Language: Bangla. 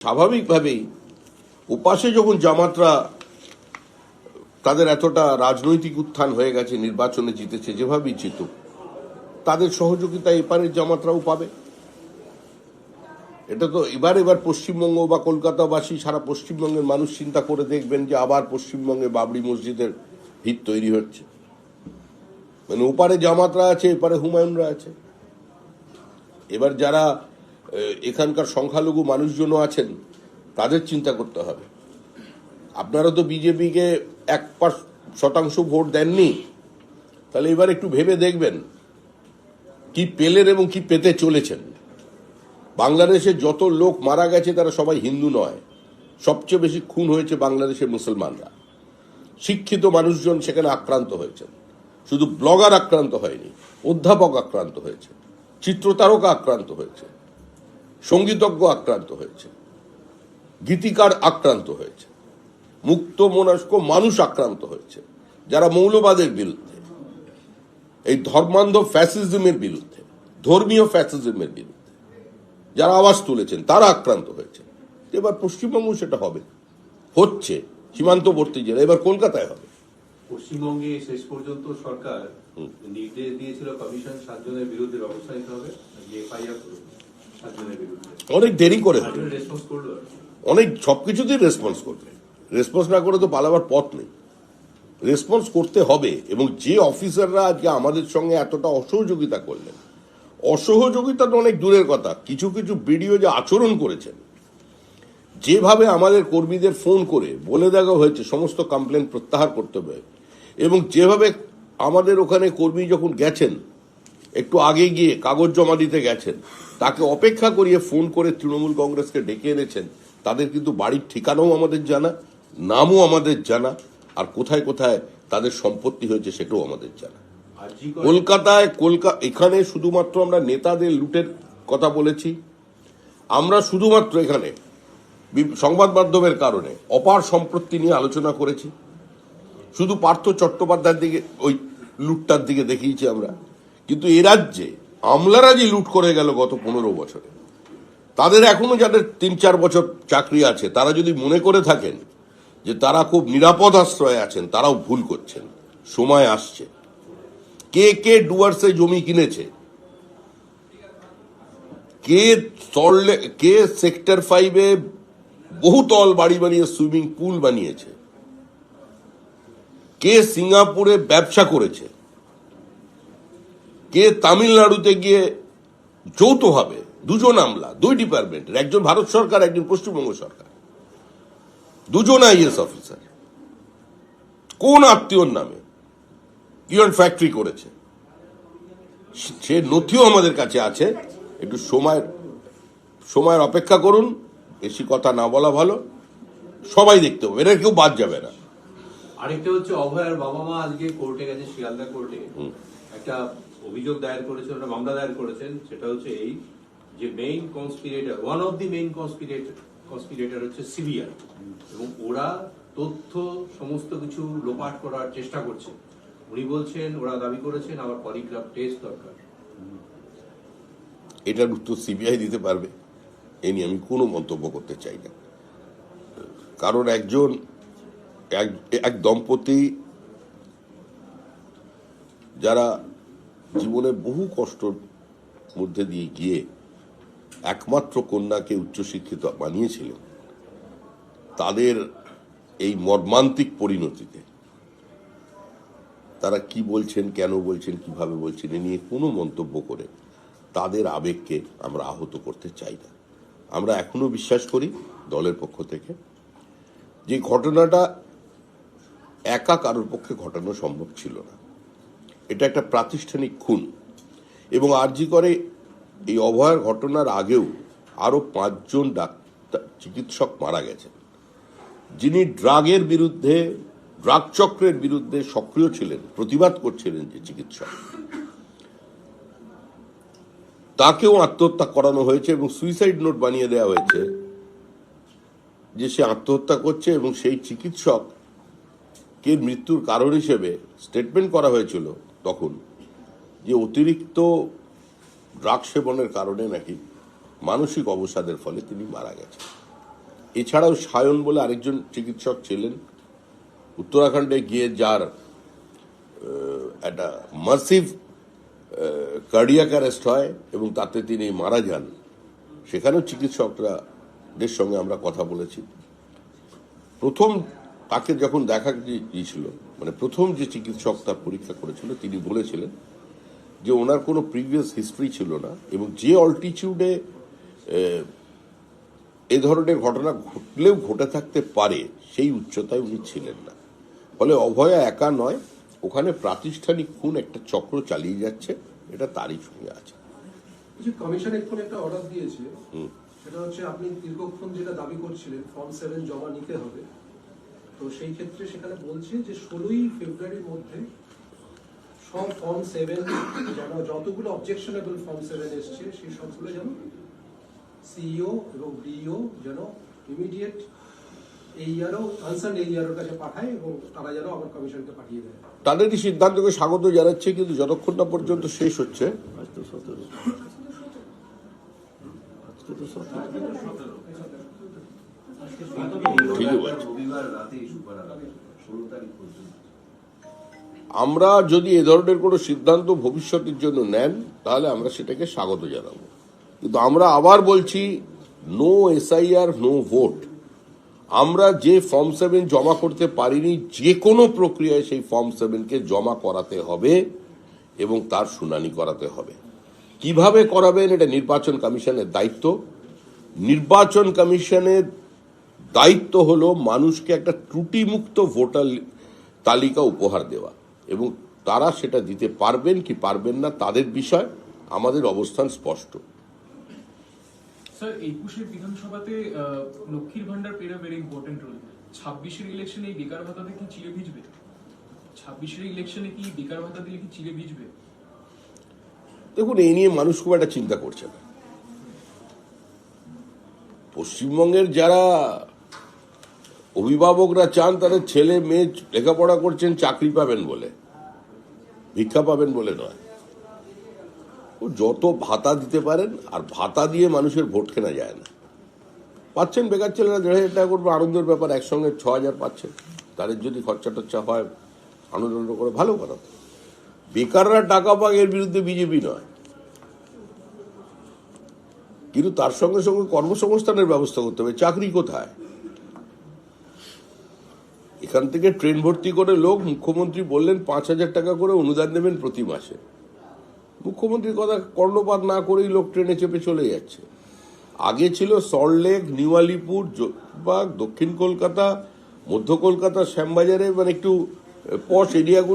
স্বাভাবিকভাবেই ওপাশে যখন জামাতরা তাদের এতটা রাজনৈতিক উত্থান হয়ে গেছে, নির্বাচনে জিতেছে, যেভাবেই জিতুক তাদের সহযোগিতা এপারের জামাতরাও পাবে। এটা তো এবার পশ্চিমবঙ্গ বা কলকাতাবাসী সারা পশ্চিমবঙ্গের মানুষ চিন্তা করে দেখবেন যে আবার পশ্চিমবঙ্গে বাবরি মসজিদের ভিত তৈরি হচ্ছে। মানে ওপারে জামাতরা আছে, এপারে হুমায়ুনরা আছে। এবার যারা এখানকার সংখ্যালঘু মানুষজনও আছেন তাদের চিন্তা করতে হবে। আপনারা তো বিজেপিকে 1% ভোট দেননি, তাহলে এবার একটু ভেবে দেখবেন কি পেলেন এবং কি পেতে চলেছেন। বাংলাদেশে যত লোক মারা গেছে তারা সবাই হিন্দু নয়, সবচেয়ে বেশি খুন হয়েছে বাংলাদেশের মুসলমানরা। শিক্ষিত মানুষজন সেখানে আক্রান্ত হয়েছেন, শুধু ব্লগার আক্রান্ত হয়নি, অধ্যাপক আক্রান্ত হয়েছে, চিত্রতারকা আক্রান্ত হয়েছে, সঙ্গীতজ্ঞ আক্রান্ত হয়েছে, গীতিকার আক্রান্ত হয়েছে, মুক্ত মনস্ক মানুষ আক্রান্ত হয়েছে, যারা মৌলবাদের বিরুদ্ধে, এই ধর্মান্ধ ফ্যাসিজমের বিরুদ্ধে, ধর্মীয় ফ্যাসিজমের বিরুদ্ধে যারা আওয়াজ তুলেছেন তারা আক্রান্ত হয়েছে। এবার পশ্চিমবঙ্গ সেটা হবে, হচ্ছে সীমান্তবর্তী জেলা, এবার কলকাতায় হবে। পশ্চিমবঙ্গে শেষ পর্যন্ত সরকার নির্দেশ দিয়েছিল কমিশন 7 জনের বিরুদ্ধে ব্যবস্থা নিতে হবে, এফআইআর 7 জনের বিরুদ্ধে। অনেক দেরি করে রেসপন্স করলো, অনেক সবকিছুতেই রেসপন্স করবে। রেসপন্স না করে তো পালাবার পথ নেই, রেসপন্স করতে হবে। এবং যে অফিসাররা আজকে আমাদের সঙ্গে এতটা অসহযোগিতা করলেন, অসহযোগিতা তো অনেক দূরের কথা, কিছু কিছু ভিডিও যে আচরণ করেছেন, যেভাবে আমাদের কর্মীদের ফোন করে বলে দেওয়া হয়েছে সমস্ত কমপ্লেন প্রত্যাহার করতে হবে, এবং যেভাবে আমাদের ওখানে কর্মী যখন গেছেন একটু আগে গিয়ে কাগজ জমা দিতে গেছেন, তাকে অপেক্ষা করিয়ে ফোন করে তৃণমূল কংগ্রেসকে ডেকে এনেছেন। তাদের কিন্তু বাড়ির ঠিকানাও আমাদের জানা, নামও আমাদের জানা, আর কোথায় কোথায় তাদের সম্পত্তি হয়েছে সেটাও আমাদের জানা। কলকাতায় এখানে শুধুমাত্র আমরা নেতাদের লুটের কথা বলেছি, আমরা শুধুমাত্র এখানে সংবাদ মাধ্যমের কারণে অপার সম্পত্তি নিয়ে আলোচনা করেছি, শুধু পার্থ চট্টোপাধ্যায়ের দিকে ওই লুটটার দিকে দেখিয়েছি আমরা। কিন্তু এ রাজ্যে আমলারা যে লুট করে গেল গত 15 বছরে, তাদের এখনো যাদের 3-4 বছর চাকরি আছে, তারা যদি মনে করে থাকেন যে তারা খুব নিরাপদ আশ্রয়ে আছেন, তারাও ভুল করছেন। সময় আসছে। কে কে ডুয়ার্সে জমি কিনেছে, কে সেক্টর 5-এ বহুতল বাড়ি বানিয়ে সুইমিং পুল বানিয়েছে, কে সিঙ্গাপুরে ব্যবসা করেছে, কে তামিলনাড়ুতে গিয়ে যৌথভাবে 2 জন আমলা, 2 ডিপার্টমেন্টের, একজন ভারত সরকার, একজন পশ্চিমবঙ্গ সরকার, 2 জন আইএস অফিসার কোন আত্মীয়র নামে ইয়ন ফ্যাক্টরি করেছে, সে নথিও আমাদের কাছে আছে। একটু সময়ের অপেক্ষা করুন, বেশি কথা না বলা ভালো, সবাই দেখতে হবে, এটা কেউ বাদ যাবে না। আরেকটা হচ্ছে অভয়ার বাবা মা আজকে কোর্টে গেছে, শিয়ালদা কোর্টে একটা অভিযোগ দায়ের করেছেন, একটা মামলা দায়ের করেছেন। সেটা হচ্ছে এই যে main conspirator, one of the main conspirator হচ্ছে সিবিআই, এবং ওরা তথ্য সমস্ত কিছু লোপাট করার চেষ্টা করছে। উনি বলছেন, ওরা দাবি করেছেন আবার পলিগ্রাফ টেস্ট দরকার। এটার উত্তর সিবিআই দিতে পারবে, এ নিয়ে আমি কোনো মন্তব্য করতে চাই না। কারণ এক দম্পতি যারা জীবনে বহু কষ্টর মধ্যে দিয়ে গিয়ে একমাত্র কন্যাকে উচ্চশিক্ষিত বানিয়েছিলেন, তাদের এই মর্মান্তিক পরিণতিতে তারা কি বলছেন, কেন বলছেন, কিভাবে বলছেন, এ নিয়ে কোনো মন্তব্য করে তাদের আবেগকে আমরা আহত করতে চাই না। আমরা এখনো বিশ্বাস করি দলের পক্ষ থেকে যে ঘটনাটা একা কারোর পক্ষে ঘটানো সম্ভব ছিল না। এটা একটা প্রাতিষ্ঠানিক খুন, এবং আরজি করে এই অভয়ার ঘটনার আগেও আরো 5 জন চিকিৎসক মারা গেছেন, যিনি ড্রাগের বিরুদ্ধে, ড্রাগ চক্রের বিরুদ্ধে সক্রিয় ছিলেন, প্রতিবাদ করছিলেন যে চিকিৎসক, তাকেও আত্মহত্যা করানো হয়েছে এবং সুইসাইড নোট বানিয়ে দেওয়া হয়েছে যে সে আত্মহত্যা করছে। এবং সেই চিকিৎসক কে মৃত্যুর কারণ হিসেবে স্টেটমেন্ট করা হয়েছিল তখন যে অতিরিক্ত ড্রাগ সেবনের কারণে নাকি মানসিক অবসাদের ফলে তিনি মারা গেছেন। এছাড়াও সায়ন বলে আরেকজন চিকিৎসক ছিলেন, উত্তরাখণ্ডে গিয়ে যার একটা মাসিভ কার্ডিয়াক অ্যারেস্ট হয় এবং তাতে তিনি মারা যান। সেখানেও চিকিৎসকদের সঙ্গে আমরা কথা বলেছি। প্রথম তাকে যখন দেখা গিয়েছিল, মানে প্রথম যে চিকিৎসক তার পরীক্ষা করেছিল, তিনি বলেছিলেন যে ওনার কোনো প্রিভিয়াস হিস্ট্রি ছিল না এবং যে অল্টিটিউডে এ ধরনের ঘটনা ঘটলেও ঘটে থাকতে পারে সেই উচ্চতায় উনি ছিলেন না। ফলে অভয়া একা নয়, ওখানে প্রাতিষ্ঠানিক খুন একটা চক্র চালিয়ে যাচ্ছে, এটা তারই সঙ্গে আছে। কমিশন এখন একটা অর্ডার দিয়েছে, সেটা হচ্ছে আপনি দীর্ঘক্ষণ যেটা দাবি করছিলেন ফর্ম 7 জমা নিতে হবে, তো সেই ক্ষেত্রে সেখানে বলছে যে 16ই ফেব্রুয়ারির মধ্যে সব ফর্ম 7 যেন যতগুলো অবজেকশনেবল ফর্ম 7 এসছে সেই সবগুলো যেন সিইও এবং ডিইও যেন ইমিডিয়েট এই ইয়ারও কনসার্ন এই ইয়ারের কাছে পাঠায় এবং তারা যেন আবার কমিশনকে পাঠিয়ে দেয়। তাদের এই সিদ্ধান্তকে স্বাগত জানাচ্ছে, কিন্তু যতক্ষণ না পর্যন্ত শেষ হচ্ছে আমরা যদি এ ধরনের কোনো সিদ্ধান্ত ভবিষ্যতের জন্য নেন তাহলে আমরা সেটাকে স্বাগত জানাবো। কিন্তু আমরা আবার বলছি, নো এসআইআর নো ভোট। আমরা যে ফর্ম 7 জমা করতে পারিনি, যে কোনো প্রক্রিয়ায় সেই ফর্ম 7কে জমা করাতে হবে এবং তার শুনানি করাতে হবে। কিভাবে করাবেন এটা নির্বাচন কমিশনের দায়িত্ব। নির্বাচন কমিশনের দায়িত্ব হলো মানুষকে একটা ত্রুটিমুক্ত ভোটার তালিকা উপহার দেওয়া, এবং তারা সেটা দিতে পারবেন কি পারবেন না তাদের বিষয়। আমাদের অবস্থান স্পষ্ট। স্যার, 21-এর বিধানসভাতে Lakshmir Bhandar played a very important role. 26-এর ইলেকশনে এই বেকার ভাতাতে কি চিড়ে ভিজবে? 26-এর ইলেকশনে কি বেকার ভাতা দিলে কি চিড়ে ভিজবে? দেখুন, এই নিয়ে মানুষ খুব একটা চিন্তা করছে না। পশ্চিমবঙ্গের যারা অভিভাবকরা চান তাদের ছেলে মেয়ে লেখাপড়া করছেন চাকরি পাবেন বলে, ভিক্ষা পাবেন বলে নয়। ও যত ভাতা দিতে পারেন, আর ভাতা দিয়ে মানুষের ভোট কেনা যায় না। পাচ্ছেন বেকার ছেলেরা 1,500 টাকা করে, আনন্দের ব্যাপার, একসঙ্গে 6,000 পাচ্ছেন। তাদের যদি খরচা টরচা হয় আনন্দ করে, ভালো কথা। বেকাররা টাকা পাক, এর বিরুদ্ধে বিজেপি নয়, কিন্তু তার সঙ্গে সঙ্গে কর্মসংস্থানের ব্যবস্থা করতে হবে। চাকরি কোথায়? এখান থেকে ট্রেন ভর্তি করে লোক, মুখ্যমন্ত্রী বললেন 5,000 টাকা করে অনুদান দেবেন প্রতি মাসে। মুখ্যমন্ত্রীর কথা কর্ণপাত না করেই লোক ট্রেনে চেপে চলে যাচ্ছে। আগে ছিল সল্টলেক, নিউ আলিপুর, দক্ষিণ কলকাতা, মধ্য কলকাতা, শ্যামবাজারে, মানে একটু পশ এরিয়াগুলো